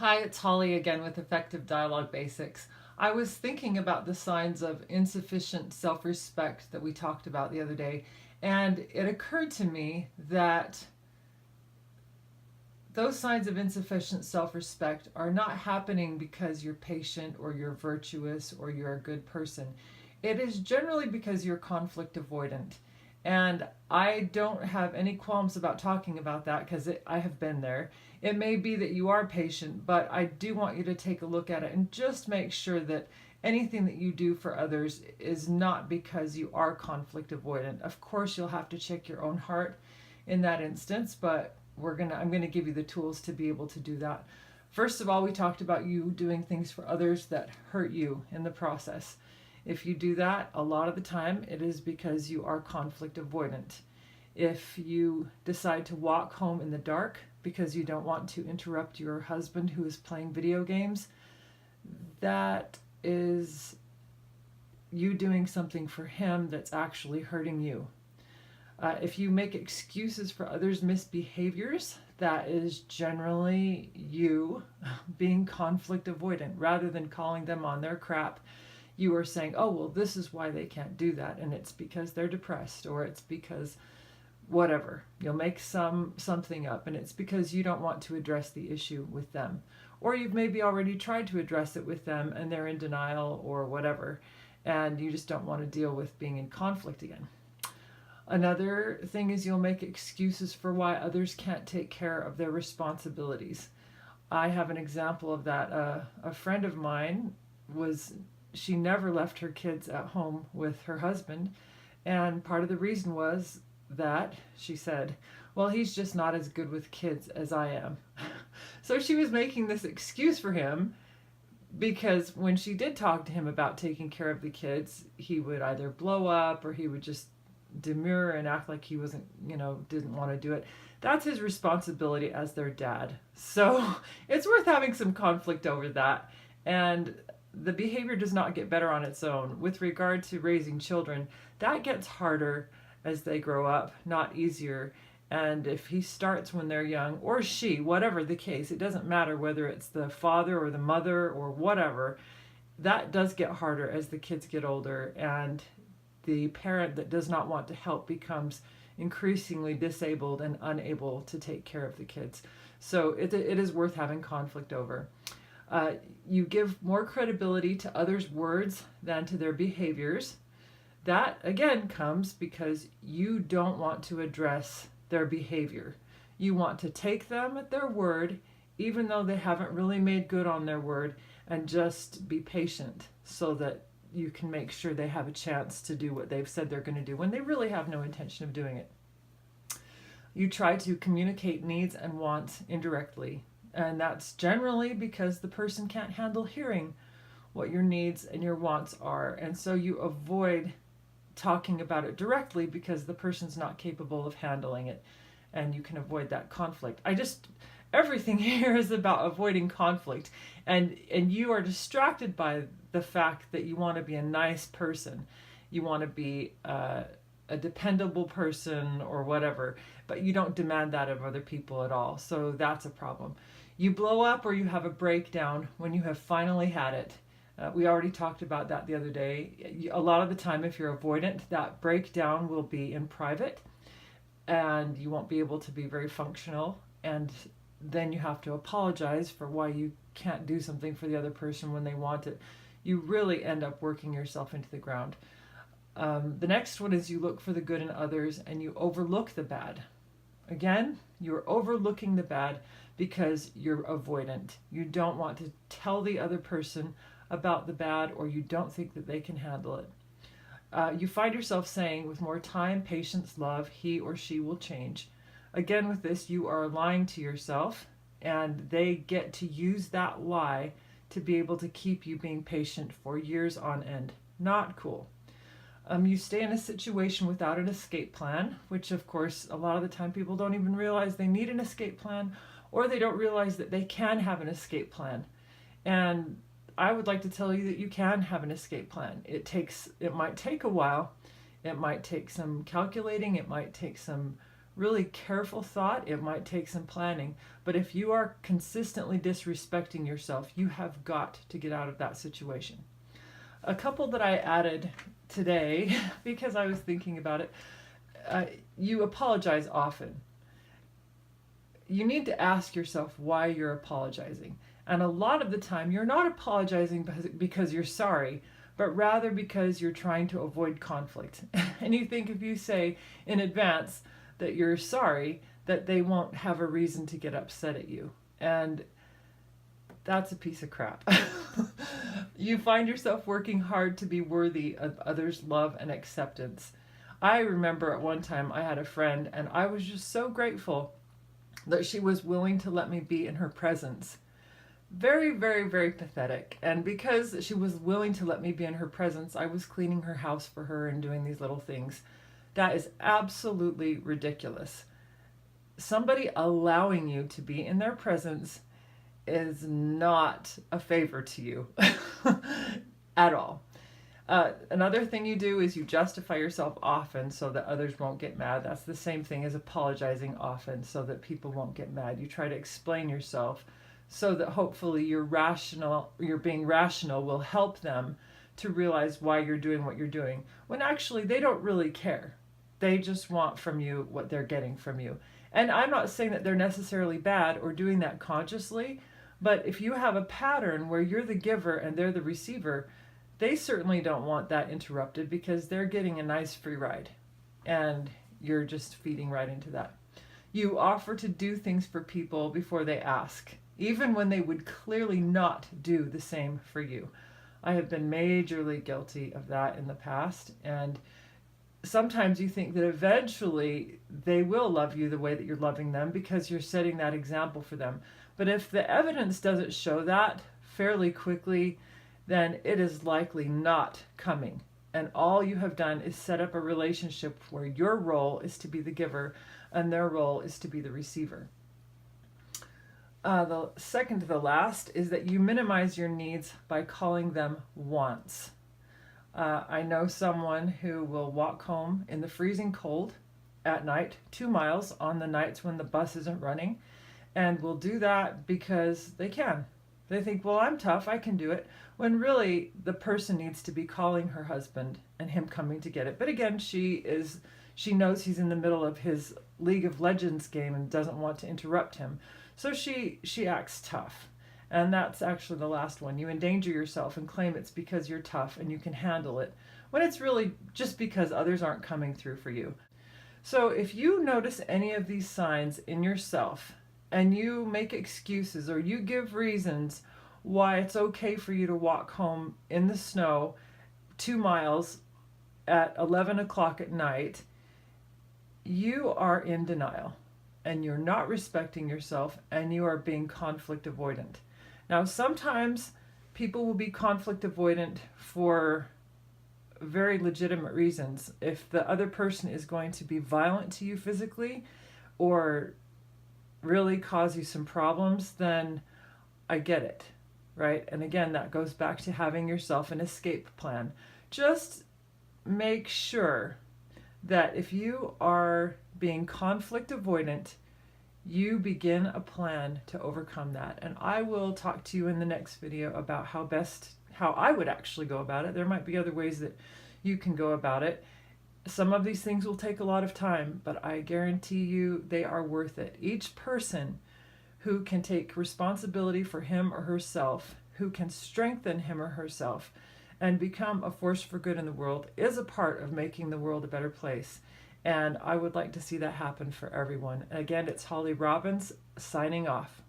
Hi, it's Holly again with Effective Dialogue Basics. I was thinking about the signs of insufficient self respect that we talked about the other day, and it occurred to me that those signs of insufficient self respect are not happening because you're patient or you're virtuous or you're a good person. It is generally because you're conflict avoidant. And I don't have any qualms about talking about that because I have been there. It may be that you are patient, but I do want you to take a look at it and just make sure that anything that you do for others is not because you are conflict avoidant. Of course, you'll have to check your own heart in that instance, but I'm going to give you the tools to be able to do that. First of all, we talked about you doing things for others that hurt you in the process. If you do that, a lot of the time it is because you are conflict avoidant. If you decide to walk home in the dark because you don't want to interrupt your husband who is playing video games, that is you doing something for him that's actually hurting you. If you make excuses for others' misbehaviors, that is generally you being conflict avoidant. Rather than calling them on their crap, you are saying, oh, well, this is why they can't do that. And it's because they're depressed, or it's because whatever. You'll make something up, and it's because you don't want to address the issue with them. Or you've maybe already tried to address it with them and they're in denial or whatever. And you just don't want to deal with being in conflict again. Another thing is you'll make excuses for why others can't take care of their responsibilities. I have an example of that. A friend of mine she never left her kids at home with her husband, and part of the reason was that she said, well, he's just not as good with kids as I am. So she was making this excuse for him because when she did talk to him about taking care of the kids, he would either blow up or he would just demur and act like he wasn't, didn't want to do it. That's his responsibility as their dad. So it's worth having some conflict over that. And the behavior does not get better on its own. With regard to raising children, that gets harder as they grow up, not easier. And if he starts when they're young, or she, whatever the case, it doesn't matter whether it's the father or the mother or whatever, that does get harder as the kids get older. And the parent that does not want to help becomes increasingly disabled and unable to take care of the kids. So it is worth having conflict over. You give more credibility to others' words than to their behaviors. That, again, comes because you don't want to address their behavior. You want to take them at their word, even though they haven't really made good on their word, and just be patient so that you can make sure they have a chance to do what they've said they're going to do when they really have no intention of doing it. You try to communicate needs and wants indirectly, and that's generally because the person can't handle hearing what your needs and your wants are, and so you avoid talking about it directly because the person's not capable of handling it, and you can avoid that conflict. Everything here is about avoiding conflict, and you are distracted by the fact that you want to be a nice person, you want to be a dependable person or whatever, but you don't demand that of other people at all. So that's a problem. You blow up or you have a breakdown when you have finally had it. We already talked about that the other day. A lot of the time, if you're avoidant, that breakdown will be in private and you won't be able to be very functional, and then you have to apologize for why you can't do something for the other person when they want it. You really end up working yourself into the ground. The next one is you look for the good in others and you overlook the bad. Again, you're overlooking the bad because you're avoidant. You don't want to tell the other person about the bad, or you don't think that they can handle it. You find yourself saying, with more time, patience, love, he or she will change. Again, with this, you are lying to yourself, and they get to use that lie to be able to keep you being patient for years on end. Not cool. You stay in a situation without an escape plan, which of course a lot of the time people don't even realize they need an escape plan, or they don't realize that they can have an escape plan. And I would like to tell you that you can have an escape plan. It might take a while. It might take some calculating. It might take some really careful thought. It might take some planning, but if you are consistently disrespecting yourself, you have got to get out of that situation. A couple that I added today because I was thinking about it. You apologize often. You need to ask yourself why you're apologizing. And a lot of the time, you're not apologizing because you're sorry, but rather because you're trying to avoid conflict. And you think if you say in advance that you're sorry, that they won't have a reason to get upset at you. And that's a piece of crap. You find yourself working hard to be worthy of others' love and acceptance. I remember at one time I had a friend, and I was just so grateful that she was willing to let me be in her presence. Very, very, very pathetic. And because she was willing to let me be in her presence, I was cleaning her house for her and doing these little things. That is absolutely ridiculous. Somebody allowing you to be in their presence is not a favor to you at all. Another thing you do is you justify yourself often so that others won't get mad. That's the same thing as apologizing often so that people won't get mad. You try to explain yourself so that hopefully you're being rational will help them to realize why you're doing what you're doing, when actually they don't really care. They just want from you what they're getting from you. And I'm not saying that they're necessarily bad or doing that consciously, but if you have a pattern where you're the giver and they're the receiver, they certainly don't want that interrupted because they're getting a nice free ride and you're just feeding right into that. You offer to do things for people before they ask, even when they would clearly not do the same for you. I have been majorly guilty of that in the past, and sometimes you think that eventually they will love you the way that you're loving them because you're setting that example for them. But if the evidence doesn't show that fairly quickly, then it is likely not coming. And all you have done is set up a relationship where your role is to be the giver and their role is to be the receiver. The second to the last is that you minimize your needs by calling them wants. I know someone who will walk home in the freezing cold at night, 2 miles on the nights when the bus isn't running, and will do that because they can. They think, well, I'm tough, I can do it, when really the person needs to be calling her husband and him coming to get it. But again, she knows he's in the middle of his League of Legends game and doesn't want to interrupt him. So she acts tough. And that's actually the last one. You endanger yourself and claim it's because you're tough and you can handle it, when it's really just because others aren't coming through for you. So if you notice any of these signs in yourself and you make excuses or you give reasons why it's okay for you to walk home in the snow 2 miles at 11 o'clock at night, you are in denial and you're not respecting yourself and you are being conflict avoidant. Now, sometimes people will be conflict avoidant for very legitimate reasons. If the other person is going to be violent to you physically or really cause you some problems, then I get it, right? And again, that goes back to having yourself an escape plan. Just make sure that if you are being conflict avoidant, you begin a plan to overcome that. And I will talk to you in the next video about how I would actually go about it. There might be other ways that you can go about it. Some of these things will take a lot of time, but I guarantee you they are worth it. Each person who can take responsibility for him or herself, who can strengthen him or herself, and become a force for good in the world is a part of making the world a better place. And I would like to see that happen for everyone. Again, it's Holly Robbins signing off.